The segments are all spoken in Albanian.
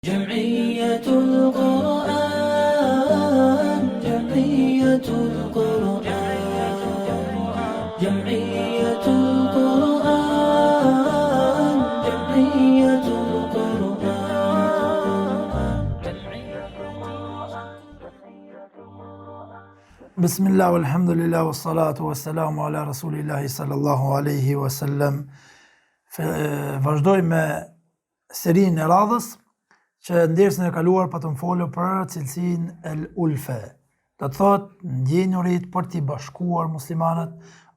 جمعية القرآن جمعية القرآن جمعية القرآن جمعية القرآن. بسم الله والحمد لله والصلاة والسلام على رسول الله صلى الله عليه وسلم. Vazhdoj me serinë e radhës që ndersën e kaluar pa të më folur për cilësinë el ulfe. Do të thotë ndjenjurit për t'i bashkuar muslimanët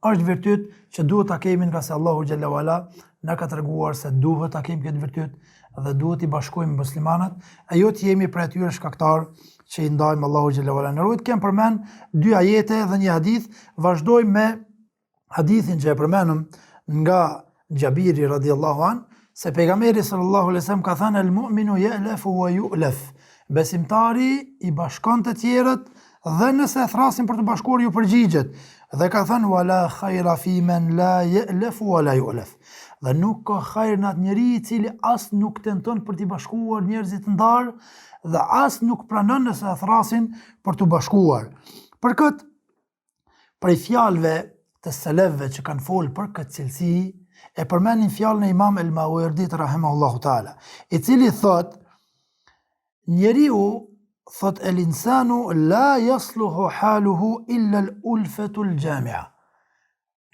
është virtyt që duhet ta kemi nga se Allahu xhalla wala na ka treguar se duhet ta kemi këtë virtyt dhe duhet t'i bashkojmë muslimanët, e jo të jemi për atyre shkaktar që i ndajmë Allahu xhalla wala. Në rujt kem përmend dy ajete dhe një hadith. Vazhdoj me hadithin që e përmenëm nga Gjabiri radiallahu an, se pejgamberi sallallahu alaihi wasallam ka thënë el mu'minu ya'lafu wa yu'laf. Besimtari i bashkon të tjerët dhe nëse e thrasin për të bashkuar ju përgjigjet. Dhe ka thënë wala khayra fi man la ya'lafu wa la yu'laf. Dhe nuk ka hajër në atë njeri i cili as nuk tenton për t'i bashkuar njerëzit ndar dhe as nuk pranon nëse e thrasin për t'u bashkuar. Për këtë, prej fjalëve të selefëve që kanë folë për këtë cilësi, e përmenin fjalën e Imam el-Mawerdit rahimahullahu taala, i cili thot njeriu thot el insanu la yasluhu haluhu illa al-ulfatu al-jami'a.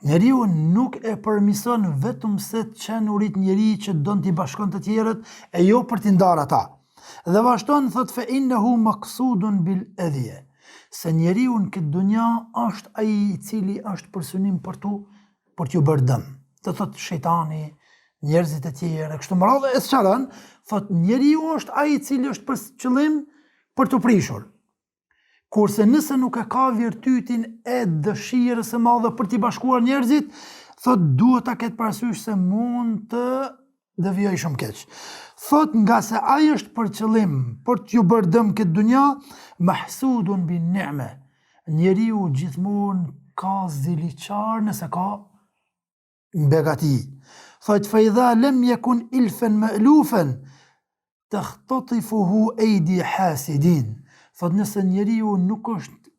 Njeriu nuk e përmison vetëm se qenurit njeri që don t'i bashkon të tjerët e jo për t'i ndarë ata. Dhe vazhdon thot fe innehu maqsudun bil edhje, se njeriu në këtë dunja është ai i cili është për synim për t'ju bërë dëm. Të thot shejtani, njerëzit e tjerë, kështu më radhë e sqaron, thot njeriu është ai i cili është për qëllim për t'u prishur. Kurse nëse nuk e ka virtytin e dëshirës së madhe për t'i bashkuar njerëzit, thot duhet ta ketë parasysh se mund të devijojë shumë keq. Thot nga se ai është për qëllim për t'ju bërë dëm këtë dunja, mahsudun bin ni'me. Njeriu gjithmonë ka ziliqar nëse ka begati. Thot fa idha lam yakun ilfen ma'lufen takhtatifuhu aidi hasidin. Thot nëse njeriu nuk është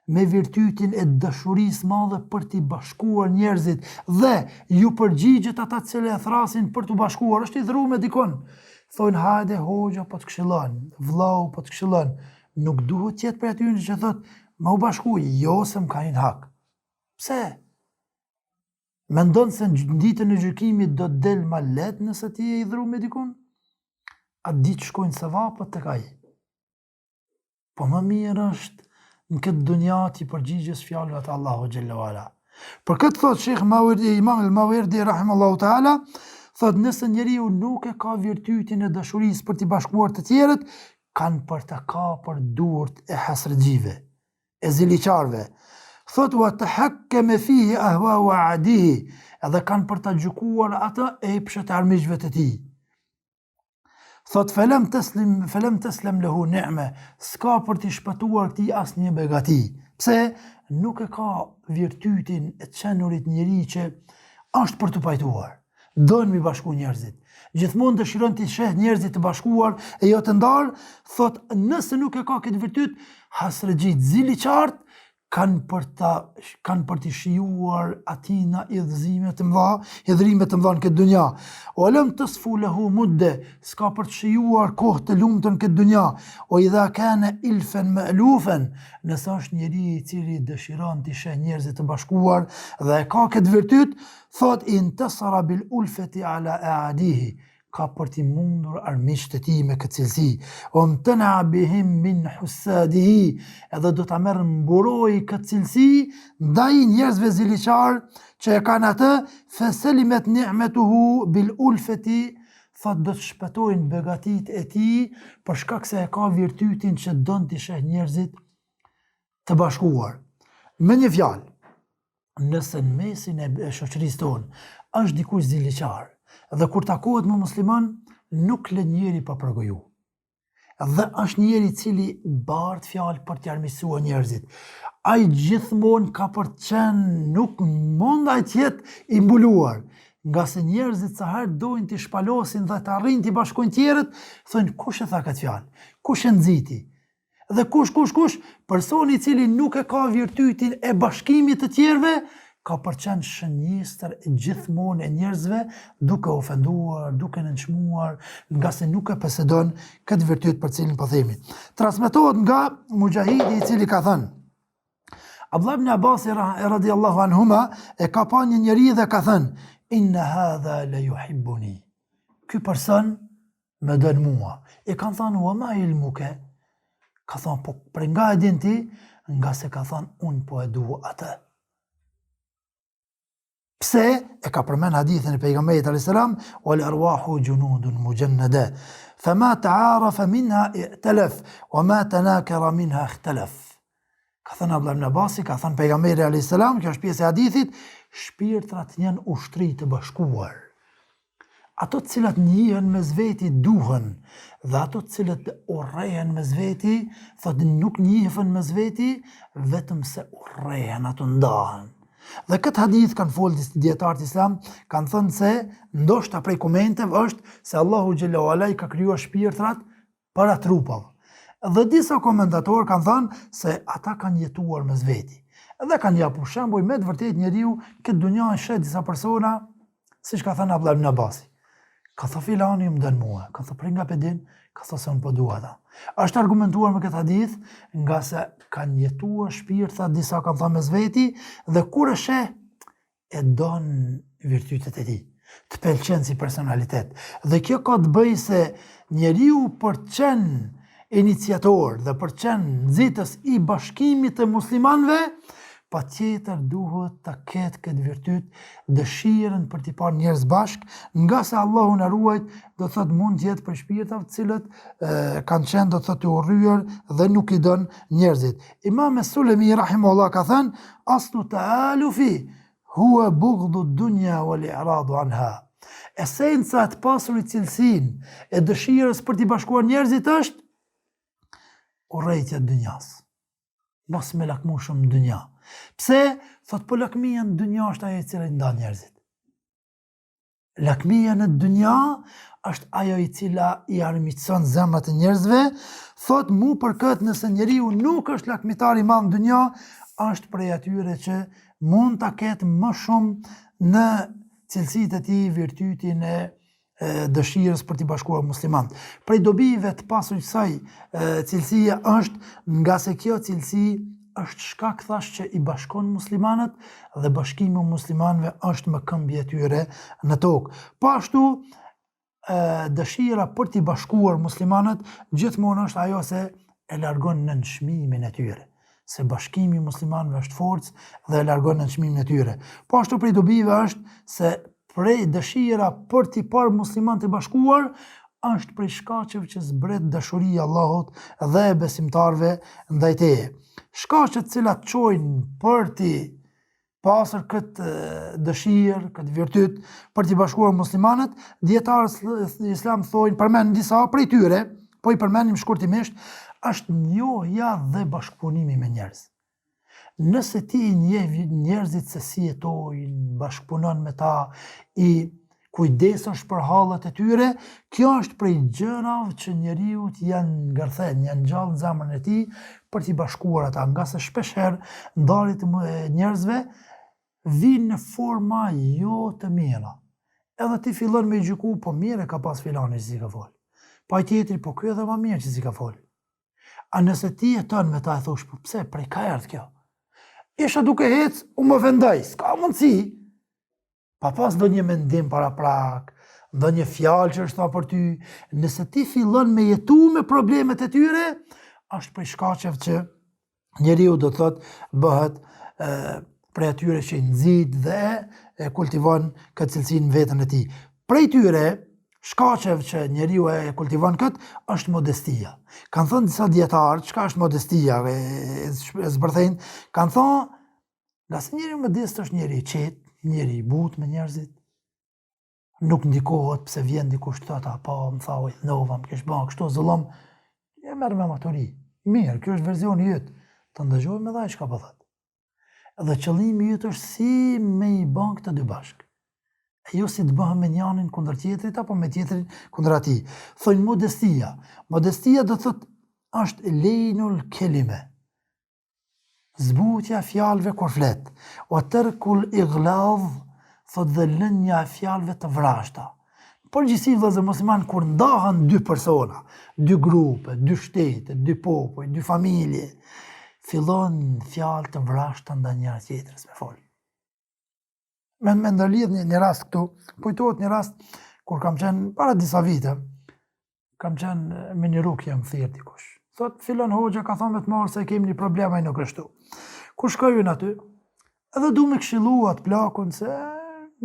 me virtytin e dashurisë madhe për t'i bashkuar njerëzit dhe ju përgjigjet ata që e thrasin për t'u bashkuar, është i dhëruar me dikon. Thonë hajde hoxha po të këshillon, vllau po të këshillon, nuk duhet të jetë për aty që thot më u bashkuj, jo se më kanë hak. Pse? Mendon se në ditën e gjykimit do të del ma lehtë nëse ti je i dhëruar me dikon? Atë ditë shkojnë sevapët tek ai. Po më mirë është në këtë dunja ti përgjigjes fjalëve të Allahu xhalla wala. Për këtë thot Sheikh Imam el-Mawerdi rahimallahu taala, thot nëse njeriu nuk e ka virtytin e dashurisë për t'i bashkuar të tjerët, kanë për të kapur durt e hasrëgjive, e ziliqarve. Thot wa tahakkama fihi ahwa adihi, edhe kanë për të gjykuar atë epshet e armiqve të tij. Thot felem teslem lehu ni'me, s'ka për t'i shpëtuar këtij asnjë begati. Pse? Nuk e ka virtytin e qenurit njeri që është për të pajtuar. Don mi bashku njerëzit. Gjithmonë dëshiron t'i sheh njerëzit të bashkuar e jo të ndarë. Thot nëse nuk e ka këtë virtyt, hasrëgjit ziliqart kanë për t'i shijuar atina idhëzime të mëdha, hidhrime të mëdha në këtë dunja. O lëm të sfu lehu mudde, s'ka për të shijuar kohë të lumtën në këtë dunja. O idha kane ilfen me elufen, nëse është njeri i cili dëshiron t'i sheh njerëzit të bashkuar dhe e ka këtë virtyt, thot intasara bil ulfeti ala aadihi, ka për t'i mundur armiqtë e tij me këtë cilësi. O mtena bihim min husadihi, edhe do t'a merr mburoj këtë cilësi ndaj njerëzve ziliqar që e kanë atë, feselimet ni'metuhu bil ulfeti, thot do të shpëtojnë begatit e tij për shkak se e ka virtytin që don t'i sheh njerëzit të bashkuar. Me një fjalë, nëse në mesin e shoqërisë tonë është dikush ziliqar, dhe kur takohet me musliman, nuk lë njeri pa përgoju. Dhe është njeri cili bart fjalë për t'i armiqësuar njerëzit. Ai gjithmonë ka për të qenë, nuk mund ai të jetë i mbuluar. nga se njerëzit sa herë dojnë t'i shpalosin dhe të arrin t'i bashkojnë tjerët, thonë kush e tha këtë fjalë, kush e nxiti. Dhe kush, personi i cili nuk e ka virtytin e bashkimit të tjerëve, ka përqenë shënjestër gjithmonë e njerëzve, duke ofenduar, duke nënçmuar, nga se nuk e posedon këtë virtyt për cilin po themi. Transmetohet nga Mujahidi i cili ka thënë, Abdullah ibn Abbas radiallahu anhuma e ka pa një njeri dhe ka thënë, inna hadha la yuhibbuni. Ky person më don mua. E kanë thënë, wa ma ilmuke? Ka thënë, po për nga e din ti? Nga se ka thënë, unë po e dua atë. Pse? E ka përmen hadithin e pejgamberit a.s. wal arwahu junudun mujannada. Fama ta'arafa minha i'talaf, wa ma tanakara minha ikhtalaf. Ka thënë Abdullah ibn Abbasi, ka thënë pejgamberi a.s. Kjo është pjesë e hadithit, shpirtrat janë ushtri të bashkuar. Ato të cilat njihen mes veti duhen, dhe ato të cilat urrehen mes veti, thotë nuk njihen mes veti, vetëm se urrehen, ato ndahen. Dhe këtë hadith kanë folë dietarët islam, kanë thënë se ndoshta prej komenteve është se Allahu xhallahu ala i ka krijuar shpirtrat para trupave. Dhe disa komentatorë kanë thënë se ata kanë jetuar mes veti. Dhe kanë japur shembull me të vërtet njeriu këtë dunja e shet disa persona, siç ka thënë Abdullah ibn Abbasi. Ka thë filani më dënë mua, ka thë prej nga pedin, ka thë se unë po dua ata. Është argumentuar me këtë hadith, nga se kanë jetuar shpirtrat, disa kanë thënë mes veti, dhe kur e sheh, e donë virtytet e tij, të pëlqen si personalitet. Dhe kjo ka të bëjë se njeriu për të qenë iniciator dhe për të qenë nxitës i bashkimit të muslimanëve, pa tjetër duhet të ketë këtë virtyt, dëshirën për t'i parë njerëz bashk, nga se Allahu na ruajt, do thotë mund t'jetë për shpirtrat të cilët kanë qenë do thotë të urryer dhe nuk i don njerëzit. Imam Sulemi rahimahullah ka thënë, aslu ta'alufi huwa bughdhu dunya wal i'radu anha. Esenca e të pasurit cilësinë e dëshirës për t'i bashkuar njerëzit është urrejtja e dunjas. Mos me lakmu shumë dunja. Pse? Thot po lakmia në dunja është ajo e cila i ndan njerëzit. Lakmia në dunja është ajo i cila i armiqson zemrat e njerëzve. Thot mu për këtë nëse njeriu nuk është lakmitar i madh në dunja, është prej atyre që mund ta ketë më shumë në cilësitë e tij virtytin e dëshirës për t'i bashkuar muslimanët. Prej dobive të pasur kësaj cilësia është nga se kjo cilësi është shkak thash që i bashkon muslimanët dhe bashkimi i muslimanëve është më këmbë e tyre në tokë. Po ashtu dëshira për t'i bashkuar muslimanët gjithmonë është ajo se e largon nënçmimin e tyre. Se bashkimi i muslimanëve është forcë dhe e largon nënçmimin e tyre. Po ashtu prej dobive është se prej dëshira për t'i parë muslimanë të bashkuar është prej shkaqeve që zbret dashuria e Allahut dhe e besimtarëve ndaj teje. Shkaqet të cilat çojnë për t'i pasur këtë dëshirë, këtë virtyt për t'i bashkuar muslimanët, dietarët islam thojnë, përmend disa prej tyre, po i përmendim shkurtimisht, është njohja dhe bashkëpunimi me njerëz. Nëse ti i njeh njerëzit se si jetojnë, bashkëpunon me ta, i kujdesesh për hallet e tyre, kjo është prej gjërave që njeriu janë ngërthen, janë gjallë në zemrën e tij për t'i bashkuar ata, nga se shpeshherë ndarjet e njerëzve vinë në forma jo të mira. Edhe ti fillon me gjyku, po mirë ka pas filani që si ka fol. Pa tjetri, po ky edhe më mirë që si ka fol. A nëse ti jeton me ta e thosh, po pse, prej ka erdhë kjo? Isha duke hec, u më vendaj, s'ka mundësi. Pa pas do një mendim para prak, do një fjalë që është tha për ty, nëse ti fillon me jetu me problemet e tyre, është prej shkaqeve që njeriu do thot bëhet prej atyre që i nxit dhe e kultivon këtë cilësinë në veten e tij. Prej tyre shkaqeve që njeriu e kultivon këtë është modestia. Kanë thënë disa dietarë, çka është modestia, e zbërthejnë, kanë thënë, nga se njeriu modest është njeriu i qetë, njeri i butë me njerëzit, nuk ndikohet pse vjen dikush të thotë, po më thau, nova, më kesh bën kështu zullom, e merr me maturi. Mirë, kjo është versioni yt. Të ndëgjojmë edhe ai çka po thotë. Dhe qëllimi yt është si me i bën këto dy bashk. e jo si të bëhem me njanin kundër tjetrit apo me tjetrin kundër atij. Thojnë modestia. Modestia do thotë është lejnul kelime. Zbutja fjalëve kur flet. O tërkul igladh, thot dhe lënja e fjalëve të vrashta. Përgjithësi vëllezër musliman kur ndahen dy persona, dy grupe, dy shtete, dy popull, dy familje, fillon fjalë të vrashta ndaj njëra tjetrës me fol. Me ndërlidh një rast këtu, kujtohet një rast kur kam qenë para disa vite, kam qenë me një rukje më thirr dikush. Thot, fillon hoxha ka thonë me të marrë se kemi një problem ai nuk është tu. Kur shkojën aty, edhe du me këshillu atë plakun se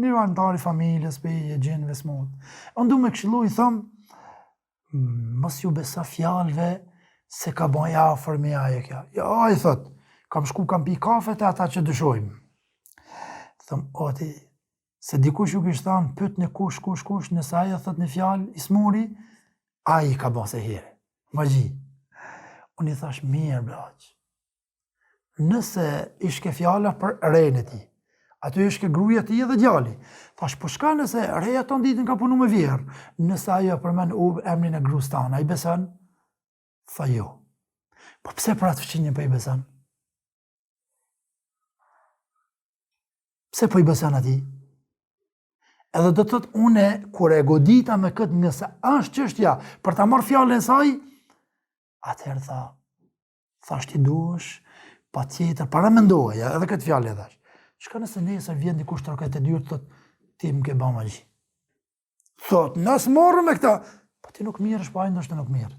një antari familjes pe e gjinëve smut. Unë du me këshillu i thëmë, mos ju besa fjalëve se ka bën afër me aje kja. Ja, i thot, kam shku kam pi kafe te ata që dëshojmë. Thëmë, oti, se dikush ju kishtë thanë, pyt në kush, nëse aje thot një fjalë, i smuri, aje ka bën se here. Magji. Unë i thash, mirë blaq. Nëse ishke fjala për rejnë e ti, aty ishke gruja ti dhe djali. Thash, po shka nëse reja ton ditën ka punu me vjerë, nëse ajo përmen emrin e grus tanë, a i besan? Tha jo. Po pse për atë fëqinje për i besan? Pse për i besan ati? Edhe do të thot une, kur e godita me këtë nëse është qështja për ta marrë fjallën e saj, atëherë thash ti duesh, pa tjetër, para mendoja, edhe këtë fjallë e thash. Shka nëse nesër vjen dikush të rëket e dyrë, thot, ti më ke ba magji. Thot, nësë morë me këta, pa ti nuk mirësh, pa ajnë nështë nuk mirë.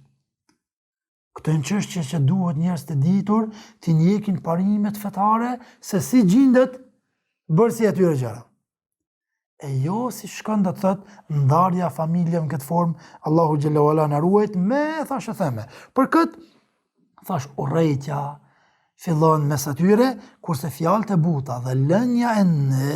Këto e në qështje që duhet njerëz të ditur, ti njekin parimet fetare, se si gjindet bërsi e tyre gjera. E jo si shkën do të thot, ndarja familje në këtë formë, Allahu Gjellahu Ala në ruajt, me thash e theme. Për këtë, thash urrejtja, fillon mes atyre, kurse fjalët e buta dhe lënja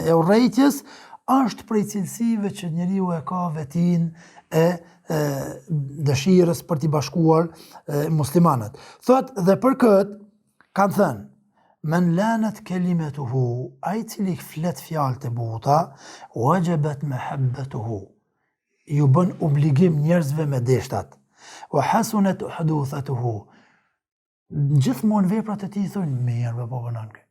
e urrejtjes është prej cilësive që njeriu e ka vetin e dëshirës për t'i bashkuar muslimanët. Thot dhe për këtë, kanë thënë, men lanet kelimetuhu, a i cili flet fjalët e buta, wajabet mehabbetuhu, ju bën obligim njerëzve me deshtat, wa hasunet uhduthatuhu, gjithmonë veprat e tij thonë mirë po vonon kë.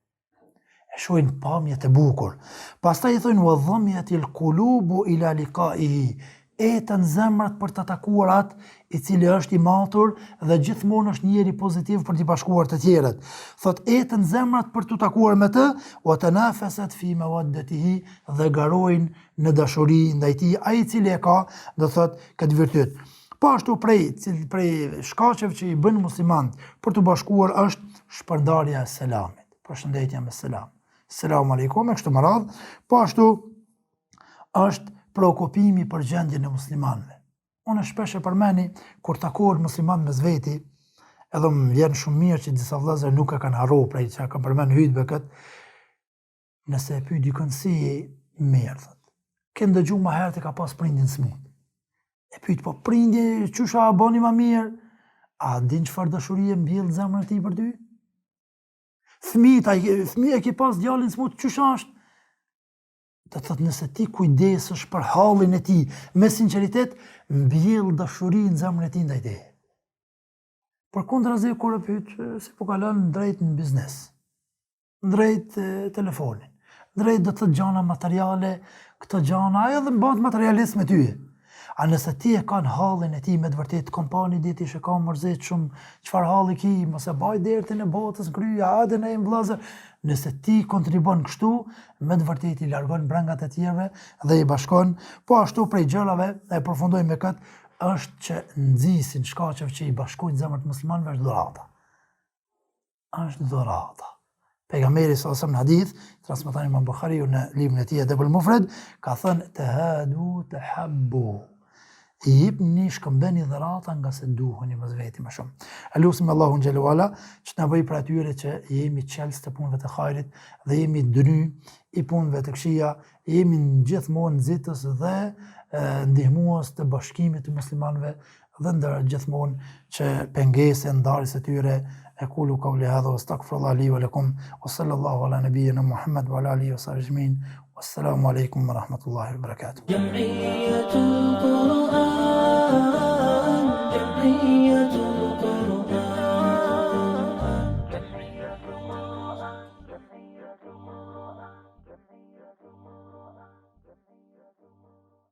E shohin pamjet e bukur. Pastaj i thonë wa dhamyatil qulubu ila liqa'ihi, etën zemrat për të takuar atë i cili është i matur dhe gjithmonë është njeri pozitiv për t'i bashkuar të tjerët. Thot etën zemrat për t'u takuar me të, wa tanafasat fi mawaddatihi, dhe garojnë në dashuri ndaj tij ai i cili e ka, do thot këtë virtyt. Po ashtu prej shkaqeve që i bën muslimanët për të bashkuar është shpërndarja e selamit. Përshëndetja me selam. Selam aleikum, kështu më radh. Po ashtu është preokupimi për gjendjen e muslimanëve. Unë shpesh e përmeni kur takohet musliman mes veti, edhe më vjen shumë mirë që disa vëllezër nuk e kanë harruar prej që kanë përmend hutbë këtë. Nëse e pyet dikon si mirë, thot. Ke ndëgjuar më herët e ka pas prindin smut. E pyet po prindi çusha bani më mirë, a din çfarë dashurie mbjell zemrën e tij për ty? Fëmijë ke pas djalin smut, çusha është? Do thot nëse ti kujdesesh për hallin e tij me sinqeritet, mbjell dashuri në zemrën e tij ndaj teje. Përkundrazi kur e pyet se po kalon drejt në biznes, drejt telefonin, drejt do të thot gjana materiale, këto gjana ajo dhe bëhet materialist me ty. A nëse ti e kanë hallin e ti me të vërtet, kompani diti që ka mërzit shumë, qëfar halli ki, mos e baj dertin e botës, kryja, adën e imblazër, nëse ti kontribon kështu, me të vërtet i largon brangat e tjerve dhe i bashkon, po ashtu prej gjërave, e përfundojmë me këtë, është që nxisin shkaqeve që i bashkojnë zemrat muslimanëve është dhurata. Është dhurata. Pejgamberi sallallahu alajhi wasallam në hadith, transmeton Imam Buhariu në librin e tij Adabul Mufrad, ka thënë tahadu tahabbu. I jepni shkëmbeni dhurata nga se duheni mes veti më shumë. Elusim Allahun xhelalu ala që na bëj për atyre që jemi çelës të punëve të hajrit dhe jemi dëny i punëve të këqija, jemi gjithmonë nxitës dhe ndihmues të bashkimit të muslimanëve dhe ndër gjithmonë që pengesë ndarjes së tyre. أقول قولي هذا واستغفر الله لي ولكم وصلى الله على نبينا محمد وعلى آله وصحبه أجمعين Wassalamu alaikum wa rahmatullahi wa barakatuh. جمعية القرآن جمعية